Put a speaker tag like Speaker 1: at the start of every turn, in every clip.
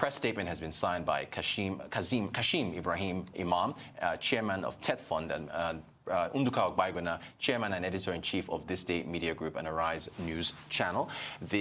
Speaker 1: press statement has been signed by Kashim Ibrahim Imam, chairman of TET Fund, and Unduka Ogbaigwena, chairman and editor-in-chief of This Day Media Group and Arise News Channel.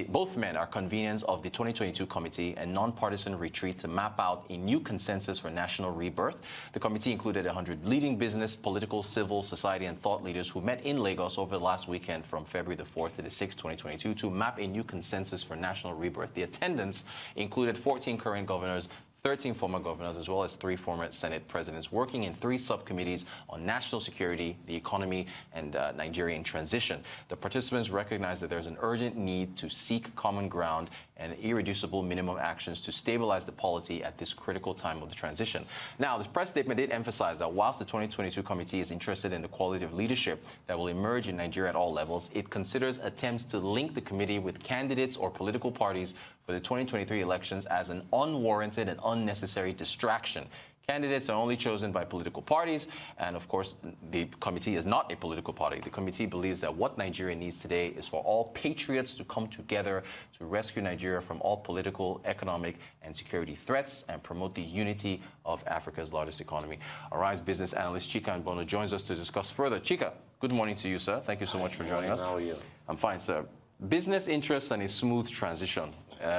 Speaker 1: Both men are conveners of the 2022 committee, a non-partisan retreat to map out a new consensus for national rebirth. The committee included 100 leading business, political, civil society, and thought leaders who met in Lagos over the last weekend from February the 4th to the 6th, 2022, to map a new consensus for national rebirth. The attendance included 14 current governors, 13 former governors, as well as 3 former Senate presidents, working in 3 subcommittees on national security, the economy, and Nigerian transition. The participants recognized that there's an urgent need to seek common ground and irreducible minimum actions to stabilize the polity at this critical time of the transition. Now, this press statement did emphasize that whilst the 2022 committee is interested in the quality of leadership that will emerge in Nigeria at all levels, it considers attempts to link the committee with candidates or political parties for the 2023 elections as an unwarranted and unnecessary distraction. Candidates are only chosen by political parties, and of course, the committee is not a political party. The committee believes that what Nigeria needs today is for all patriots to come together to rescue Nigeria from all political, economic, and security threats and promote the unity of Africa's largest economy. Arise business analyst Chika Mbono joins us to discuss further. Chika, good morning to you, sir. Thank you so much for joining us.
Speaker 2: How are you?
Speaker 1: I'm fine, sir. Business interests and a smooth transition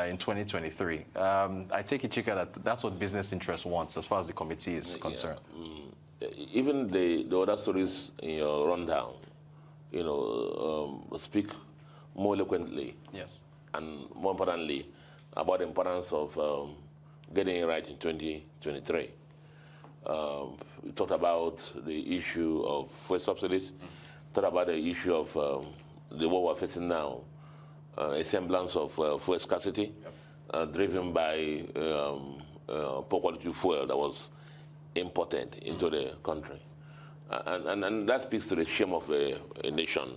Speaker 1: in 2023. I take it, Chika, that's what business interest wants as far as the committee is concerned.
Speaker 2: Even the other stories in your rundown, speak more eloquently.
Speaker 1: Yes.
Speaker 2: And more importantly, about the importance of getting it right in 2023. We talked about the issue of fuel subsidies, talked about the issue of the war we're facing now, a semblance of fuel scarcity, driven by poor quality fuel that was imported into the country. And that speaks to the shame of a nation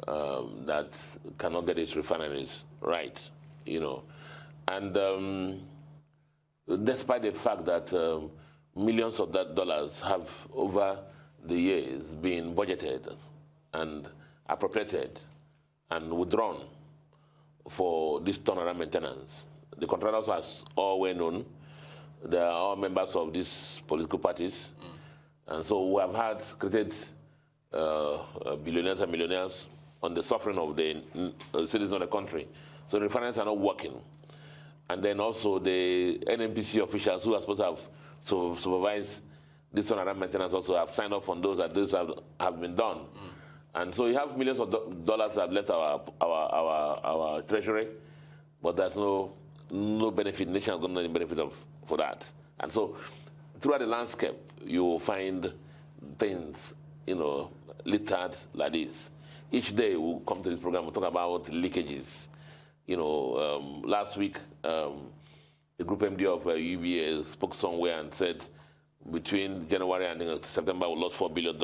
Speaker 2: that cannot get its refineries right, And despite the fact that millions of dollars have over the years been budgeted and appropriated and withdrawn for this turnaround maintenance. The contractors are all well known. They are all members of these political parties. And so we have created billionaires and millionaires on the suffering of the citizens of the country. So the refineries are not working. And then also the NNPC officials who are supposed to have supervised this turnaround maintenance also have signed off on those that those have been done. And so you have millions of dollars that have left our treasury, but there's no benefit. The nation has got no benefit for that. And so throughout the landscape, you will find things, littered like this. Each day we'll come to this program, we'll talk about leakages. Last week, the group MD of UBA spoke somewhere and said between January and September we lost $4 billion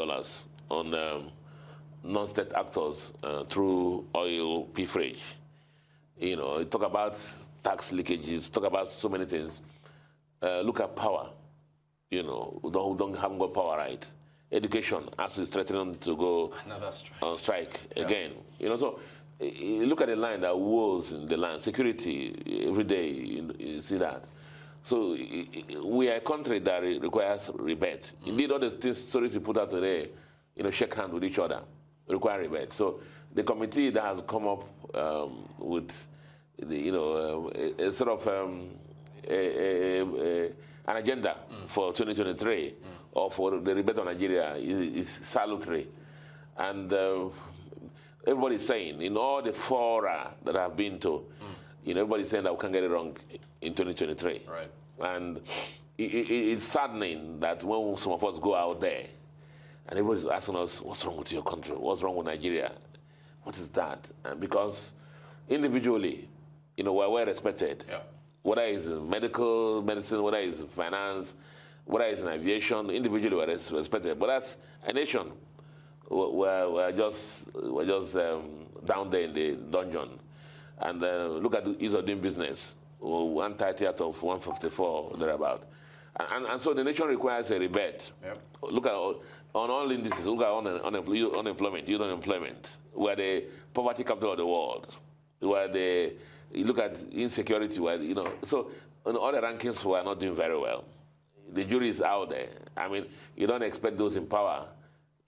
Speaker 2: on non-state actors through oil pilferage. Talk about tax leakages, talk about so many things. Look at power. We haven't got power right. Education, as is threatening to go on strike again. So look at the line that was in the land. Security, every day, you see that. So we are a country that requires rebate. Indeed, all the stories we put out today, shake hands with each other, require rebate. So the committee that has come up with, a sort of an agenda for 2023 or for the rebate on Nigeria is salutary. And everybody's saying, in all the fora that I've been to, everybody's saying that we can't get it wrong in 2023.
Speaker 1: Right.
Speaker 2: And it's saddening that when some of us go out there, and everybody's asking us, what's wrong with your country? What's wrong with Nigeria? What is that? And because individually, we're well respected. Yeah. Whether it's medicine, whether it's finance, whether it's in aviation, individually we're respected. But as a nation, we're just down there in the dungeon. And look at the ease of doing business. 130 out of 154, thereabout. And so the nation requires a rebate. Yep. Look at on all indices, look at unemployment, youth unemployment. We're the poverty capital of the world. You look at insecurity, so all the rankings were not doing very well. The jury is out there. I mean, you don't expect those in power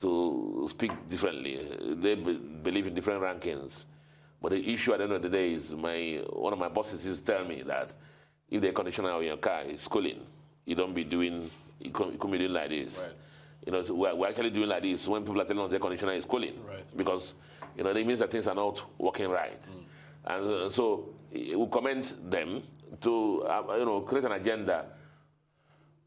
Speaker 2: to speak differently. They believe in different rankings. But the issue at the end of the day is one of my bosses used to tell me that if the conditioner of your car is cooling, you couldn't be doing like this. Right. You know, so we're actually doing like this when people are telling us their conditioner is cooling. Right. Because, you know, it means that things are not working right. And so we commend them to, you know, create an agenda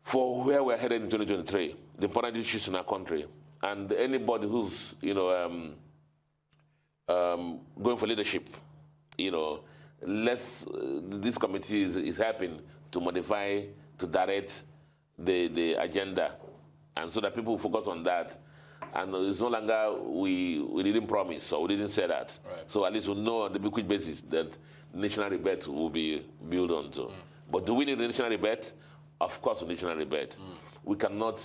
Speaker 2: for where we're headed in 2023, the important issues in our country. And anybody who's, you know, going for leadership, you know, this committee is helping to modify, to direct the agenda, and so that people focus on that. And it's no longer we didn't promise or we didn't say that. Right. So at least we know on the liquid basis that national rebate will be built onto. But do we need a national rebate? Of course, a national rebate. We cannot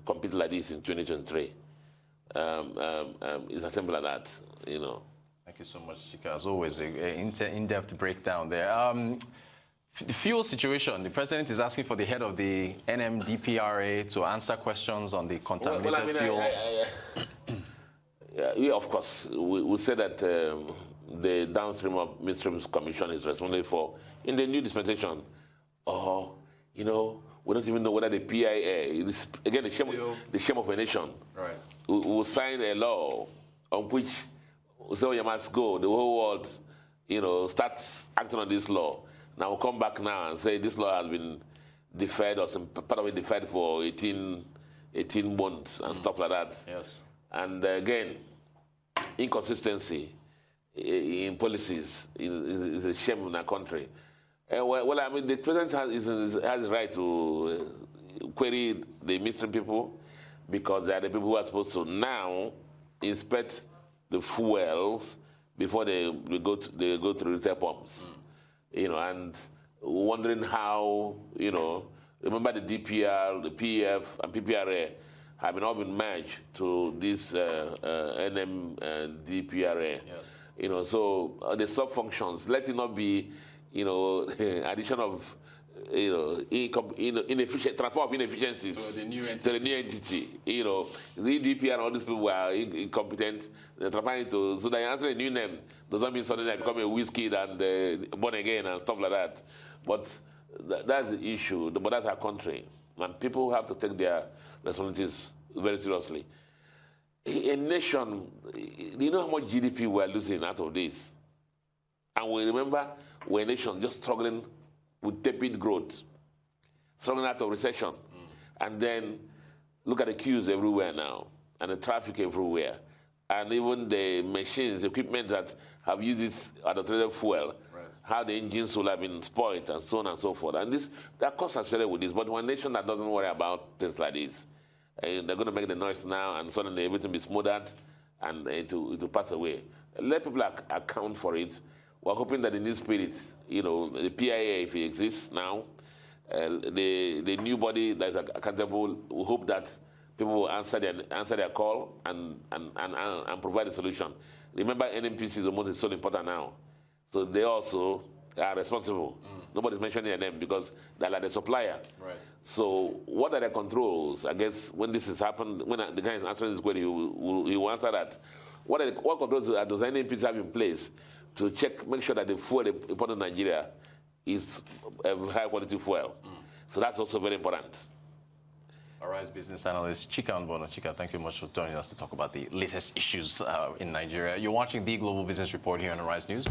Speaker 2: compete like this in 2023. It's as simple as that, you know.
Speaker 1: Thank you so much, Chika. As always, an in-depth breakdown there. The fuel situation, the president is asking for the head of the NMDPRA to answer questions on the contaminated fuel.
Speaker 2: Yeah, of course. We say that the downstream of midstream commission is responsible for, in the new dispensation, you know, we don't even know whether the PIA, again, the shame of a nation, right, will sign a law on which, so you must go, the whole world, you know, starts acting on this law. Now we'll come back now and say this law has been deferred, or some part of it deferred for 18 months and stuff like that. Yes. And again, inconsistency in policies is a shame in our country. Well, I mean, the president has the right to query the midstream people, because they are the people who are supposed to now inspect the fuel before they go to retail pumps. You know, and wondering how, you know, remember the DPR, the PEF, and PPRA have all been merged to this NMDPRA. Yes. You know, so the sub-functions, let it not be, you know, addition of, you know, inefficient, transfer of inefficiencies to the new entity. You know, the DPR and all these people were incompetent. They're trying to, so they answer a new name doesn't mean suddenly I become a whiskey and born again and stuff like that. But that's the issue. But that's our country, and people have to take their responsibilities very seriously. A nation, do you know how much GDP we're losing out of this? And we remember we're a nation just struggling with tepid growth, struggling out of recession. And then look at the queues everywhere now, and the traffic everywhere, and even the machines, equipment that have used this adulterated fuel, right, how the engines will have been spoiled, and so on and so forth. And that costs associated with this. But one nation that doesn't worry about things like this, they're going to make the noise now, and suddenly everything be smoothed, and it will pass away. Let people account for it. We're hoping that in this spirit, you know, the PIA, if it exists now, the new body that is accountable, we hope that people will answer their call and provide a solution. Remember, NMPC is almost so important now. So they also are responsible. Nobody's mentioning them because they're like the supplier. Right. So what are the controls? I guess when this has happened, when the guy is answering this question, he will answer that. What controls does NMPC have in place to make sure that the fuel imported in Nigeria is a high quality fuel? So that's also very important.
Speaker 1: Arise business analyst Chika Nbono. Chika, thank you much for joining us to talk about the latest issues in Nigeria. You're watching the Global Business Report here on Arise News.